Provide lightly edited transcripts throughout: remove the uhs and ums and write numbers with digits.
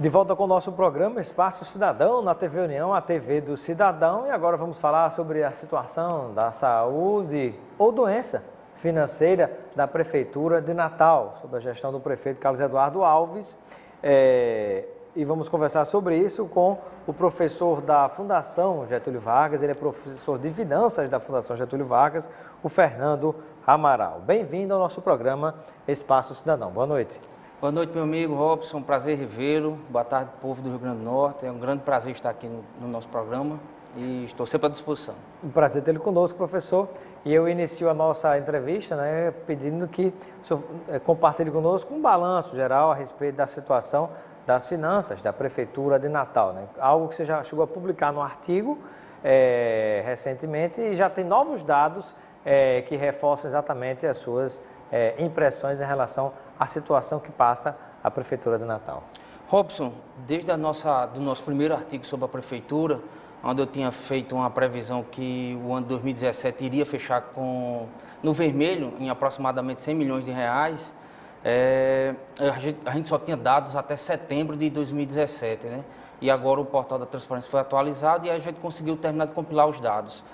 De volta com o nosso programa Espaço Cidadão, na TV União, a TV do Cidadão. E agora vamos falar sobre a situação da saúde ou doença financeira da Prefeitura de Natal, sob a gestão do prefeito Carlos Eduardo Alves. E vamos conversar sobre isso com o professor da Fundação Getúlio Vargas, ele é professor de Finanças da Fundação Getúlio Vargas, o Fernando Amaral. Bem-vindo ao nosso programa Espaço Cidadão. Boa noite. Boa noite, meu amigo Robson, um prazer revê-lo. Boa tarde, povo do Rio Grande do Norte. É um grande prazer estar aqui no nosso programa e estou sempre à disposição. Um prazer tê-lo conosco, professor. E eu inicio a nossa entrevista, pedindo que o senhor compartilhe conosco um balanço geral a respeito da situação das finanças da Prefeitura de Natal. Algo que você já chegou a publicar no artigo recentemente e já tem novos dados que reforçam exatamente as suas impressões em relação à situação que passa a Prefeitura de Natal. Robson, desde do nosso primeiro artigo sobre a Prefeitura, onde eu tinha feito uma previsão que o ano de 2017 iria fechar no vermelho, em aproximadamente 100 milhões de reais, a gente só tinha dados até setembro de 2017, né? E agora o portal da transparência foi atualizado e a gente conseguiu terminar de compilar os dados.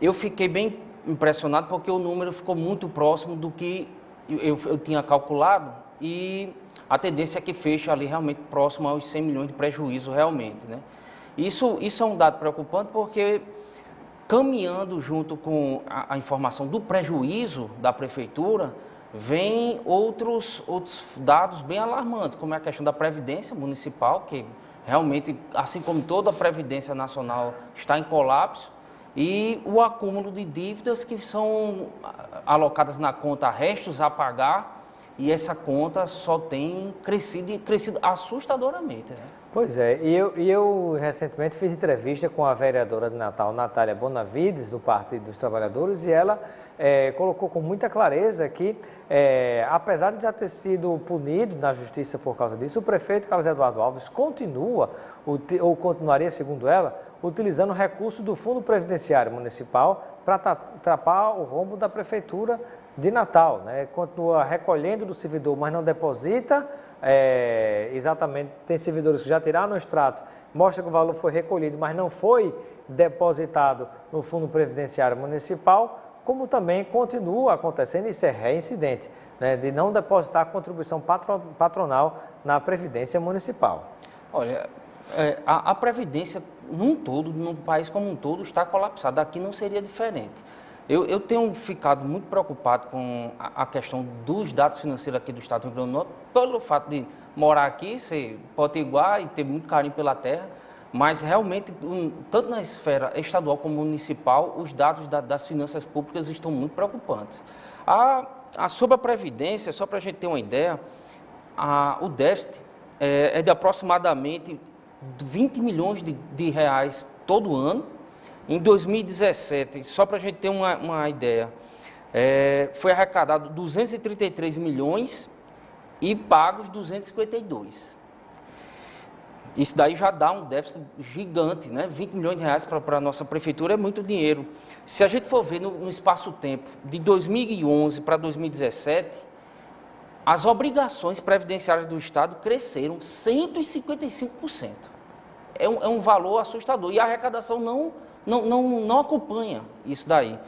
Eu fiquei bem impressionado porque o número ficou muito próximo do que eu tinha calculado e a tendência é que feche ali realmente próximo aos 100 milhões de prejuízo realmente, né? Isso é um dado preocupante porque caminhando junto com a informação do prejuízo da Prefeitura, vem outros dados bem alarmantes, como é a questão da Previdência Municipal, que realmente, assim como toda a Previdência Nacional, está em colapso, e o acúmulo de dívidas que são alocadas na conta restos a pagar, e essa conta só tem crescido assustadoramente, né? Pois é, e eu recentemente fiz entrevista com a vereadora de Natal, Natália Bonavides, do Partido dos Trabalhadores, e ela colocou com muita clareza que, apesar de já ter sido punido na justiça por causa disso, o prefeito Carlos Eduardo Alves continua, ou continuaria, segundo ela, utilizando recursos do Fundo Previdenciário Municipal para tapar o rombo da Prefeitura de Natal, né? Continua recolhendo do servidor, mas não deposita. Exatamente, tem servidores que já tiraram o extrato, mostra que o valor foi recolhido, mas não foi depositado no Fundo Previdenciário Municipal, como também continua acontecendo, isso é reincidente, né, de não depositar contribuição patronal na Previdência Municipal. Olha, a Previdência num todo, no país como um todo, está colapsada, aqui não seria diferente. Eu tenho ficado muito preocupado com a questão dos dados financeiros aqui do Estado do Rio Grande do Norte, pelo fato de morar aqui, ser potiguar e ter muito carinho pela terra, mas realmente, tanto na esfera estadual como municipal, os dados das finanças públicas estão muito preocupantes. Sobre a Previdência, só para a gente ter uma ideia, o déficit é de aproximadamente 20 milhões de reais todo ano. Em 2017, só para a gente ter uma ideia, foi arrecadado 233 milhões e pagos 252. Isso daí já dá um déficit gigante, né? 20 milhões de reais para a nossa prefeitura é muito dinheiro. Se a gente for ver no espaço-tempo de 2011 para 2017, as obrigações previdenciárias do Estado cresceram 155%. É um valor assustador e a arrecadação não acompanha isso daí.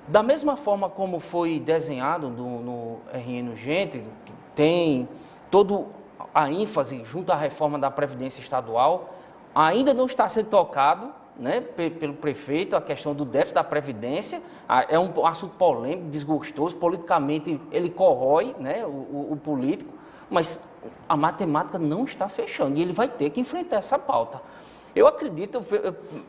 Da mesma forma como foi desenhado no RN Urgente, que tem toda a ênfase junto à reforma da Previdência Estadual, ainda não está sendo tocado, né, pelo prefeito, a questão do déficit da Previdência. É um assunto polêmico, desgostoso, politicamente ele corrói, né, o político, mas a matemática não está fechando e ele vai ter que enfrentar essa pauta. Eu acredito,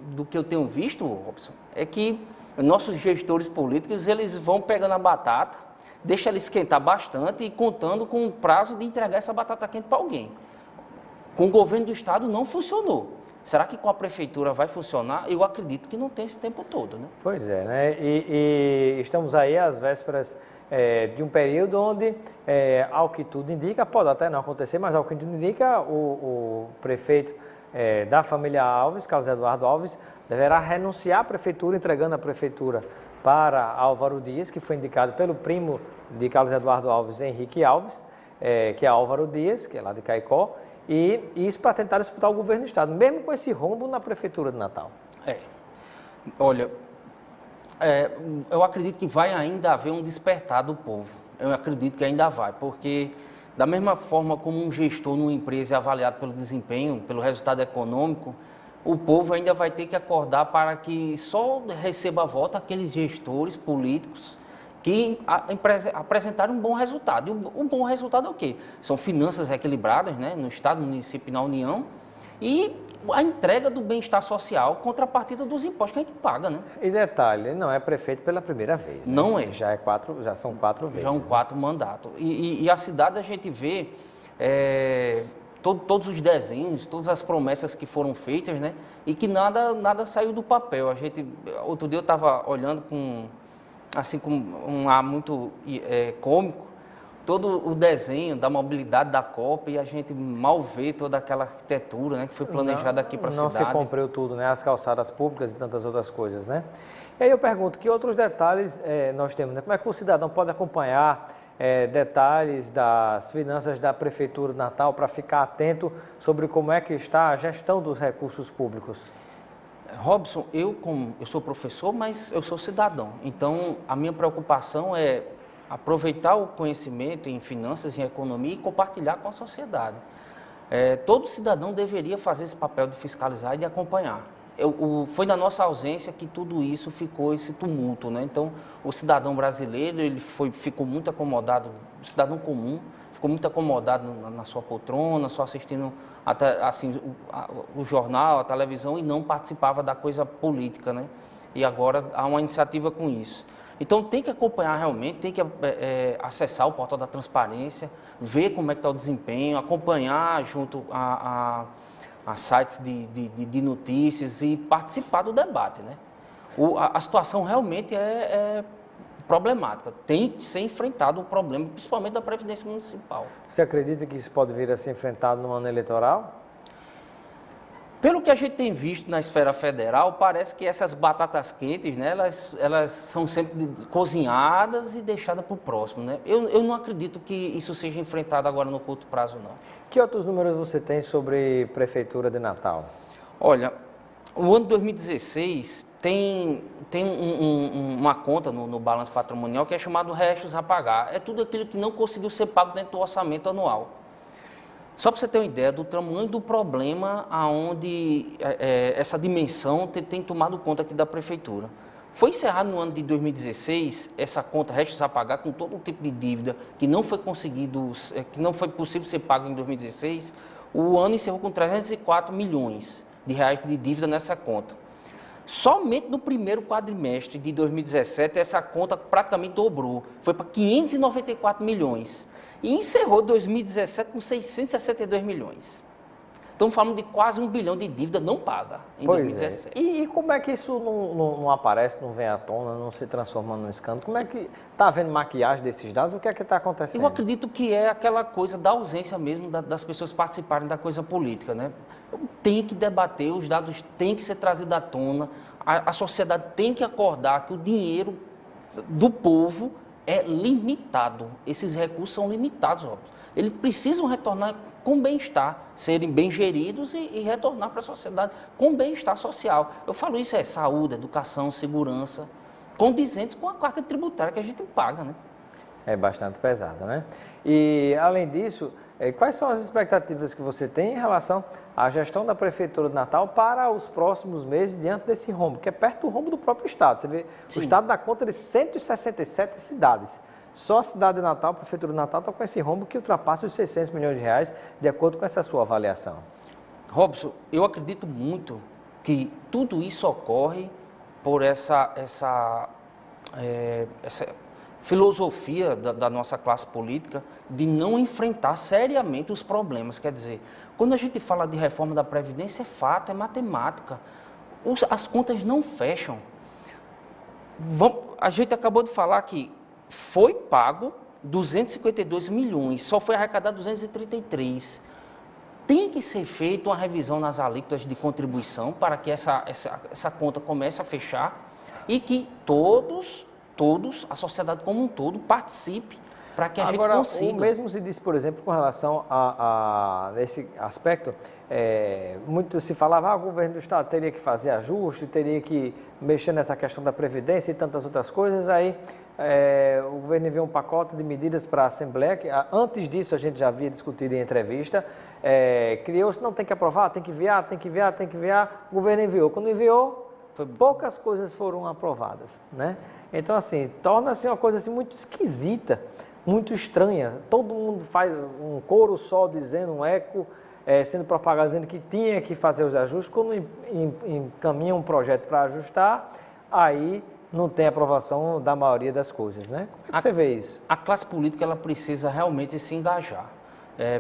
do que eu tenho visto, Robson, é que nossos gestores políticos, eles vão pegando a batata, deixa ela esquentar bastante e contando com o prazo de entregar essa batata quente para alguém. Com o governo do Estado não funcionou. Será que com a Prefeitura vai funcionar? Eu acredito que não tem esse tempo todo, né? Pois é, né? E estamos aí às vésperas de um período onde, ao que tudo indica, pode até não acontecer, mas ao que tudo indica, o prefeito da família Alves, Carlos Eduardo Alves, deverá renunciar à prefeitura, entregando a prefeitura para Álvaro Dias, que foi indicado pelo primo de Carlos Eduardo Alves, Henrique Alves, que é Álvaro Dias, que é lá de Caicó, e isso para tentar disputar o governo do estado, mesmo com esse rombo na prefeitura de Natal. Olha, eu acredito que vai ainda haver um despertar do povo. Eu acredito que ainda vai, porque da mesma forma como um gestor numa empresa é avaliado pelo desempenho, pelo resultado econômico, o povo ainda vai ter que acordar para que só receba voto aqueles gestores políticos que apresentaram um bom resultado. E o bom resultado é o quê? São finanças equilibradas, né, no Estado, no município e na União, e a entrega do bem-estar social, contrapartida dos impostos que a gente paga, né? E detalhe, ele não é prefeito pela primeira vez, né? Não é. Já são 4 vezes. Já são 4 mandatos. E a cidade a gente vê todos os desenhos, todas as promessas que foram feitas, né? E que nada saiu do papel. Outro dia eu estava olhando com um ar muito cômico, todo o desenho da mobilidade da Copa, e a gente mal vê toda aquela arquitetura, né, que foi planejada aqui para a cidade. Não se cumpriu tudo, né, as calçadas públicas e tantas outras coisas, né? E aí eu pergunto, que outros detalhes nós temos, né? Como é que o cidadão pode acompanhar detalhes das finanças da Prefeitura de Natal para ficar atento sobre como é que está a gestão dos recursos públicos? Robson, eu sou professor, mas eu sou cidadão, então a minha preocupação é aproveitar o conhecimento em finanças e economia e compartilhar com a sociedade. Todo cidadão deveria fazer esse papel de fiscalizar e de acompanhar. Foi na nossa ausência que tudo isso ficou, esse tumulto, né? Então, o cidadão brasileiro, ficou muito acomodado, o cidadão comum, ficou muito acomodado na sua poltrona, só assistindo até, assim, o jornal, a televisão, e não participava da coisa política, né? E agora há uma iniciativa com isso. Então tem que acompanhar realmente, tem que acessar o portal da transparência, ver como é que está o desempenho, acompanhar junto a sites de notícias e participar do debate, né? A situação realmente é problemática, tem que ser enfrentado o problema, principalmente da Previdência Municipal. Você acredita que isso pode vir a ser enfrentado no ano eleitoral? Pelo que a gente tem visto na esfera federal, parece que essas batatas quentes, né, elas são sempre cozinhadas e deixadas para o próximo, né? Eu não acredito que isso seja enfrentado agora no curto prazo, não. Que outros números você tem sobre Prefeitura de Natal? Olha, o ano de 2016 tem uma conta no balanço patrimonial que é chamado restos a pagar. É tudo aquilo que não conseguiu ser pago dentro do orçamento anual. Só para você ter uma ideia do tamanho do problema aonde essa dimensão tem tomado conta aqui da Prefeitura. Foi encerrado no ano de 2016 essa conta restos a pagar com todo tipo de dívida que não foi possível ser pago em 2016. O ano encerrou com 304 milhões de reais de dívida nessa conta. Somente no primeiro quadrimestre de 2017 essa conta praticamente dobrou, foi para 594 milhões. E encerrou 2017 com 662 milhões. Estamos falando de quase 1 bilhão de dívida não paga em 2017. E como é que isso não aparece, não vem à tona, não se transforma num escândalo? Como é que está havendo maquiagem desses dados? O que é que está acontecendo? Eu acredito que é aquela coisa da ausência mesmo das pessoas participarem da coisa política, né? Tem que debater, os dados têm que ser trazidos à tona, a sociedade tem que acordar que o dinheiro do povo é limitado, esses recursos são limitados, óbvio. Eles precisam retornar com bem-estar, serem bem geridos e retornar para a sociedade com bem-estar social. Eu falo isso, saúde, educação, segurança, condizentes com a carga tributária que a gente paga, né? É bastante pesado, né? E, além disso, quais são as expectativas que você tem em relação à gestão da Prefeitura de Natal para os próximos meses diante desse rombo, que é perto do rombo do próprio Estado? Você vê, sim, o Estado dá conta de 167 cidades. Só a cidade de Natal, a Prefeitura de Natal, está com esse rombo que ultrapassa os 600 milhões de reais, de acordo com essa sua avaliação. Robson, eu acredito muito que tudo isso ocorre por essa filosofia da nossa classe política de não enfrentar seriamente os problemas. Quer dizer, quando a gente fala de reforma da Previdência, é fato, é matemática. As contas não fecham. A gente acabou de falar que foi pago 252 milhões, só foi arrecadado 233. Tem que ser feita uma revisão nas alíquotas de contribuição para que essa conta comece a fechar e que todos, a sociedade como um todo, participe para que a Agora, gente consiga. o mesmo se diz, por exemplo, com relação nesse aspecto, muito se falava, o governo do Estado teria que fazer ajuste, teria que mexer nessa questão da Previdência e tantas outras coisas, aí o governo enviou um pacote de medidas para a Assembleia, que antes disso a gente já havia discutido em entrevista, criou-se, não tem que aprovar, tem que enviar, tem que enviar, tem que enviar, o governo enviou. Quando enviou, poucas coisas foram aprovadas, né? Então, assim, torna-se uma coisa assim, muito esquisita, muito estranha. Todo mundo faz um coro só dizendo, um eco, sendo propagado dizendo que tinha que fazer os ajustes. Quando encaminha um projeto para ajustar, aí não tem aprovação da maioria das coisas, né? Como é que você vê isso? A classe política ela precisa realmente se engajar.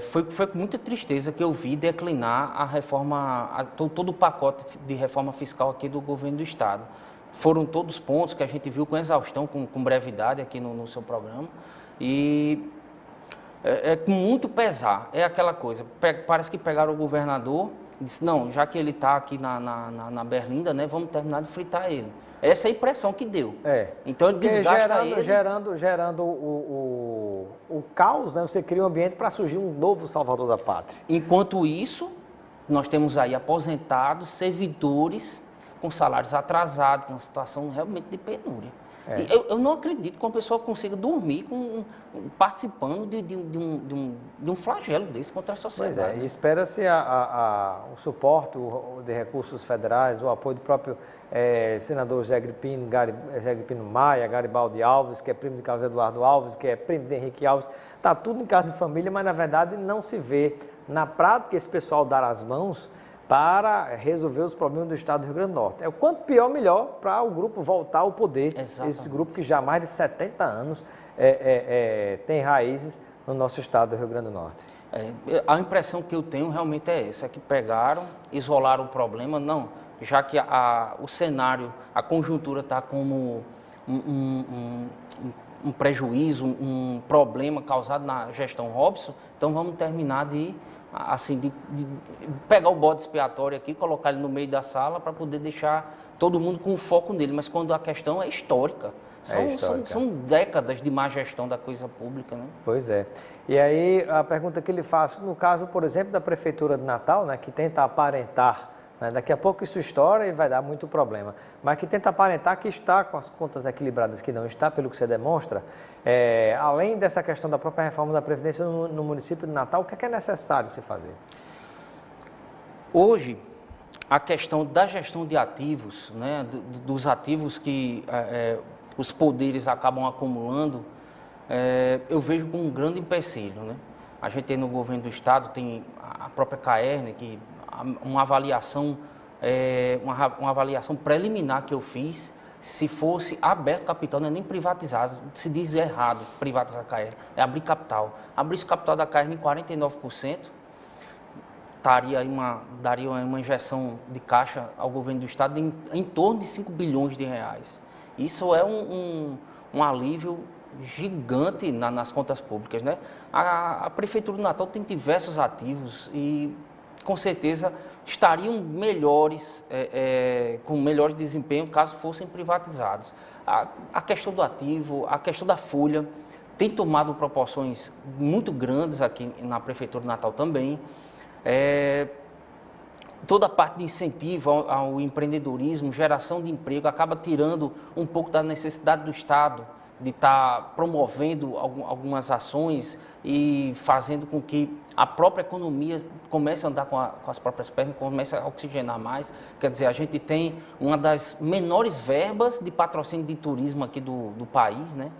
Foi com muita tristeza que eu vi declinar a reforma, todo o pacote de reforma fiscal aqui do governo do Estado. Foram todos pontos que a gente viu com exaustão, com brevidade aqui no seu programa. E com muito pesar. É aquela coisa, parece que pegaram o governador e disse, não, já que ele está aqui na Berlinda, né, vamos terminar de fritar ele. Essa é a impressão que deu. Então ele desgasta ele. Gerando o caos, né? Você cria um ambiente para surgir um novo salvador da pátria. Enquanto isso, nós temos aí aposentados, servidores com salários atrasados, com uma situação realmente de penúria. Eu não acredito que uma pessoa consiga dormir participando de um flagelo desse contra a sociedade. E espera-se o suporte de recursos federais, o apoio do próprio senador Zé Agripino Maia, Garibaldi Alves, que é primo de Carlos Eduardo Alves, que é primo de Henrique Alves. Está tudo em casa de família, mas na verdade não se vê na prática esse pessoal dar as mãos para resolver os problemas do Estado do Rio Grande do Norte. O quanto pior, melhor para o grupo voltar ao poder. Exatamente. Esse grupo que já há mais de 70 anos tem raízes no nosso Estado do Rio Grande do Norte. A impressão que eu tenho realmente é essa, que pegaram, isolaram o problema, não, já que o cenário, a conjuntura está como um prejuízo, um problema causado na gestão Robson, então vamos terminar de pegar o bode expiatório aqui, colocar ele no meio da sala para poder deixar todo mundo com foco nele. Mas quando a questão é histórica, são décadas de má gestão da coisa pública, né? Pois é. E aí a pergunta que ele faz, no caso, por exemplo, da Prefeitura de Natal, né, que tenta aparentar, né, daqui a pouco isso estoura e vai dar muito problema, mas que tenta aparentar que está com as contas equilibradas, que não está, pelo que você demonstra, além dessa questão da própria reforma da Previdência no município de Natal, o que é necessário se fazer? Hoje, a questão da gestão de ativos, né, dos ativos que os poderes acabam acumulando, eu vejo como um grande empecilho, né? A gente tem no governo do Estado, tem a própria CAERN, que uma avaliação preliminar que eu fiz, se fosse aberto capital, não é nem privatizado, se diz errado privatizar a CAERN, é abrir capital. Abrisse o capital da CAERN em 49%, daria uma injeção de caixa ao governo do Estado em torno de 5 bilhões de reais. Isso é um alívio gigante nas contas públicas, né? A Prefeitura do Natal tem diversos ativos e, com certeza, estariam melhores, com melhores desempenho caso fossem privatizados. A questão do ativo, a questão da folha, tem tomado proporções muito grandes aqui na Prefeitura do Natal também. Toda a parte de incentivo ao empreendedorismo, geração de emprego, acaba tirando um pouco da necessidade do Estado de estar promovendo algumas ações e fazendo com que a própria economia comece a andar com as próprias pernas, comece a oxigenar mais. Quer dizer, a gente tem uma das menores verbas de patrocínio de turismo aqui do país, né?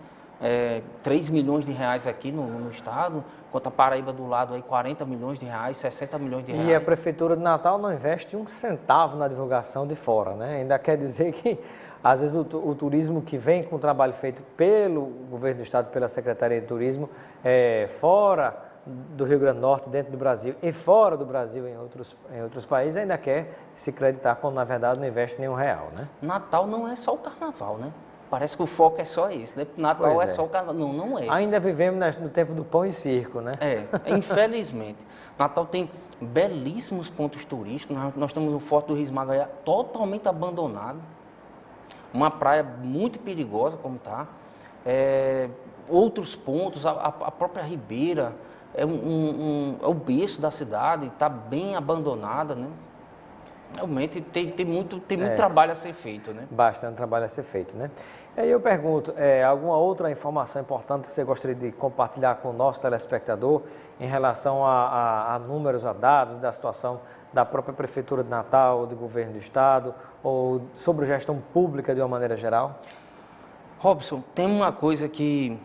3 milhões de reais aqui no estado, enquanto a Paraíba do lado aí 40 milhões de reais, 60 milhões de reais. E a Prefeitura de Natal não investe um centavo na divulgação de fora, né? Ainda quer dizer que, às vezes, o turismo que vem com o trabalho feito pelo governo do estado, pela Secretaria de Turismo, fora do Rio Grande do Norte, dentro do Brasil e fora do Brasil, em outros países, ainda quer se acreditar quando, na verdade, não investe nenhum real, né? Natal não é só o carnaval, né? Parece que o foco é só isso, né? Natal é só o carnaval. Não, não é. Ainda vivemos no tempo do pão e circo, né? Infelizmente. Natal tem belíssimos pontos turísticos. Nós temos o Forte do Rio Esmagaia totalmente abandonado. Uma praia muito perigosa, como está. outros pontos, a própria Ribeira é é o berço da cidade, está bem abandonada, né? Realmente tem muito trabalho a ser feito, né? Bastante trabalho a ser feito, né? E aí eu pergunto, alguma outra informação importante que você gostaria de compartilhar com o nosso telespectador em relação a números, a dados da situação da própria Prefeitura de Natal, do Governo do Estado, ou sobre gestão pública de uma maneira geral? Robson, tem uma coisa que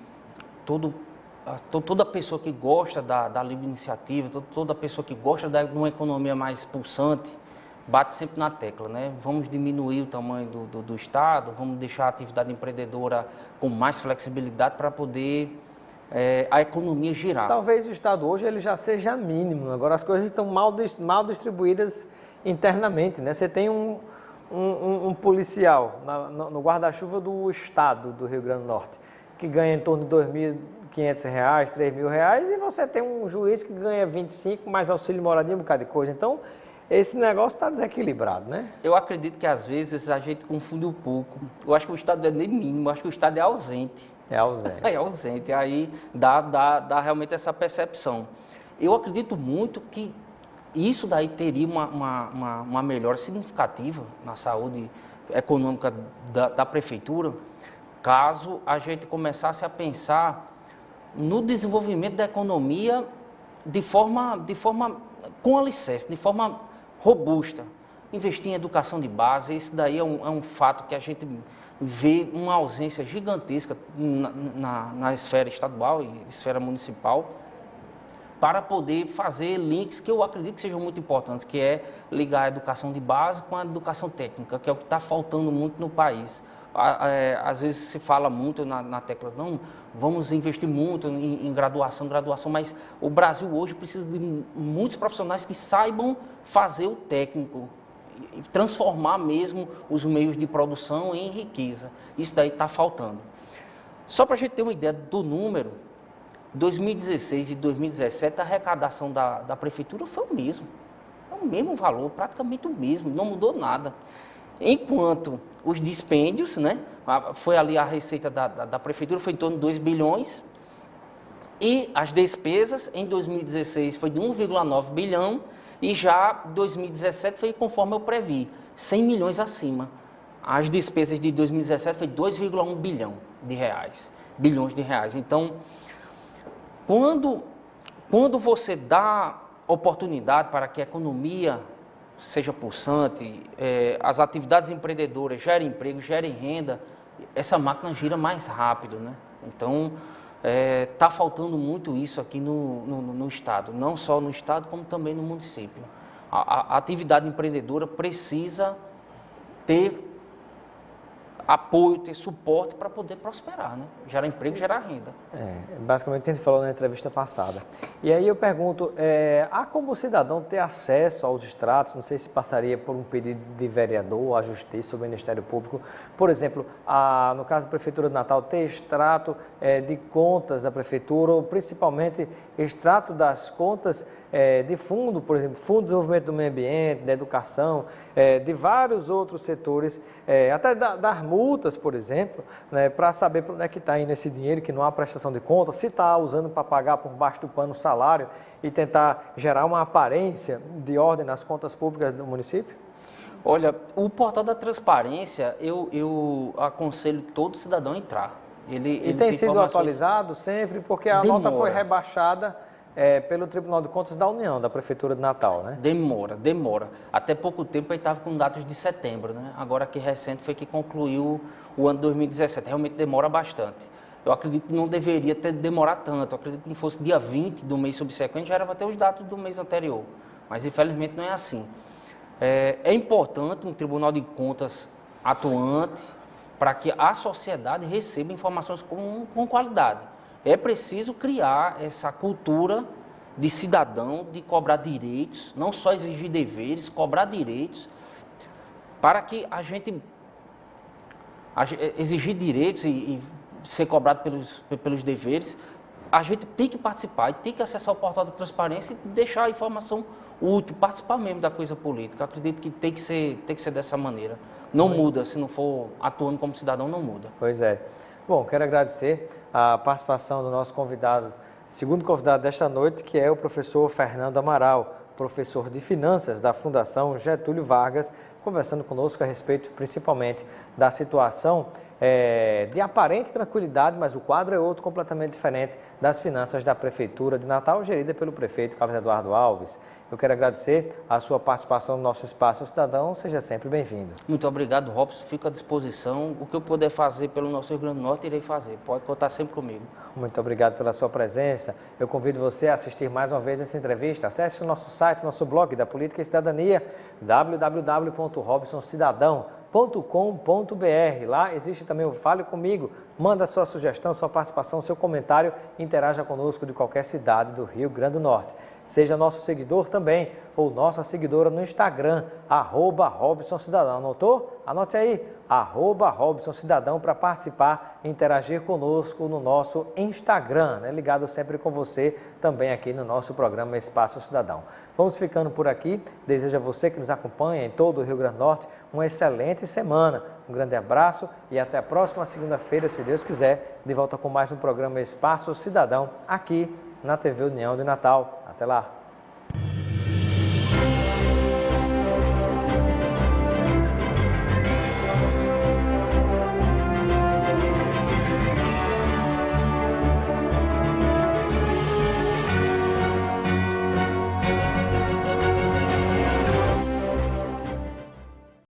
toda pessoa que gosta da livre iniciativa, toda pessoa que gosta de uma economia mais pulsante, bate sempre na tecla, né? Vamos diminuir o tamanho do Estado, vamos deixar a atividade empreendedora com mais flexibilidade para poder a economia girar. Talvez o Estado hoje ele já seja mínimo, agora as coisas estão mal distribuídas internamente, né? Você tem um policial no guarda-chuva do Estado do Rio Grande do Norte, que ganha em torno de R$2.500, R$3.000, e você tem um juiz que ganha 25, mais auxílio moradia, um bocado de coisa. Então, esse negócio está desequilibrado, né? Eu acredito que às vezes a gente confunde um pouco. Eu acho que o Estado não é nem mínimo, eu acho que o Estado é ausente. É ausente. É ausente, aí dá realmente essa percepção. Eu acredito muito que isso daí teria uma melhora significativa na saúde econômica da Prefeitura, caso a gente começasse a pensar no desenvolvimento da economia de forma com alicerce, de forma robusta. Investir em educação de base, isso daí é um fato que a gente vê uma ausência gigantesca na esfera estadual e esfera municipal, para poder fazer links que eu acredito que sejam muito importantes, que é ligar a educação de base com a educação técnica, que é o que está faltando muito no país. Às vezes se fala muito na tecla, não, vamos investir muito em graduação, mas o Brasil hoje precisa de muitos profissionais que saibam fazer o técnico, e transformar mesmo os meios de produção em riqueza. Isso daí está faltando. Só para a gente ter uma ideia do número, 2016 e 2017 a arrecadação da Prefeitura foi o mesmo. É o mesmo valor, praticamente o mesmo, não mudou nada. Enquanto os dispêndios, né, foi ali a receita da Prefeitura, foi em torno de 2 bilhões, e as despesas em 2016 foi de 1,9 bilhão, e já 2017 foi conforme eu previ, 100 milhões acima. As despesas de 2017 foi 2,1 bilhões de reais. Então, quando você dá oportunidade para que a economia seja pulsante, as atividades empreendedoras gerem emprego, gerem renda, essa máquina gira mais rápido, né? Então, está faltando muito isso aqui no Estado, não só no Estado, como também no município. A atividade empreendedora precisa ter apoio, ter suporte para poder prosperar, né? Gerar emprego, gerar renda. Basicamente o que a gente falou na entrevista passada. E aí eu pergunto, há como o cidadão ter acesso aos extratos? Não sei se passaria por um pedido de vereador, à Justiça ou Ministério Público. Por exemplo, no caso da Prefeitura de Natal, ter extrato de contas da Prefeitura, ou principalmente extrato das contas de fundo, por exemplo, Fundo de Desenvolvimento do Meio Ambiente, da Educação, de vários outros setores, até das multas, por exemplo, né, para saber para onde é que está indo esse dinheiro, que não há prestação de conta, se está usando para pagar por baixo do pano o salário e tentar gerar uma aparência de ordem nas contas públicas do município? Olha, o portal da transparência, eu aconselho todo cidadão a entrar. Ele tem sido atualizado sempre, porque a nota foi rebaixada pelo Tribunal de Contas da União, da Prefeitura de Natal, né? Demora. Até pouco tempo ele estava com dados de setembro, né? Agora que recente foi que concluiu o ano 2017. Realmente demora bastante. Eu acredito que não deveria ter demorado tanto. Eu acredito que não fosse dia 20 do mês subsequente, já era para ter os dados do mês anterior. Mas infelizmente não é assim. É importante um Tribunal de Contas atuante para que a sociedade receba informações com qualidade. É preciso criar essa cultura de cidadão, de cobrar direitos, não só exigir deveres, cobrar direitos, para que a gente exigir direitos e ser cobrado pelos deveres, a gente tem que participar e tem que acessar o portal da transparência e deixar a informação útil, participar mesmo da coisa política. Eu acredito que tem que ser dessa maneira. Não muda, se não for atuando como cidadão, não muda. Pois é. Bom, quero agradecer a participação do nosso convidado, segundo convidado desta noite, que é o professor Fernando Amaral, professor de Finanças da Fundação Getúlio Vargas, conversando conosco a respeito principalmente da situação de aparente tranquilidade, mas o quadro é outro completamente diferente das finanças da Prefeitura de Natal, gerida pelo prefeito Carlos Eduardo Alves. Eu quero agradecer a sua participação no nosso Espaço Cidadão, seja sempre bem-vindo. Muito obrigado, Robson, fico à disposição. O que eu puder fazer pelo nosso Rio Grande do Norte, irei fazer. Pode contar sempre comigo. Muito obrigado pela sua presença. Eu convido você a assistir mais uma vez essa entrevista. Acesse o nosso site, nosso blog da Política e Cidadania, www.robsoncidadão.com.br. Lá existe também o Fale Comigo. Manda sua sugestão, sua participação, seu comentário. Interaja conosco de qualquer cidade do Rio Grande do Norte. Seja nosso seguidor também, ou nossa seguidora no Instagram, @RobsonCidadão. Anotou? Anote aí, @RobsonCidadão, para participar e interagir conosco no nosso Instagram, né? Ligado sempre com você, também aqui no nosso programa Espaço Cidadão. Vamos ficando por aqui. Desejo a você que nos acompanha em todo o Rio Grande do Norte uma excelente semana. Um grande abraço e até a próxima segunda-feira, se Deus quiser, de volta com mais um programa Espaço Cidadão, aqui na TV União de Natal. Até lá!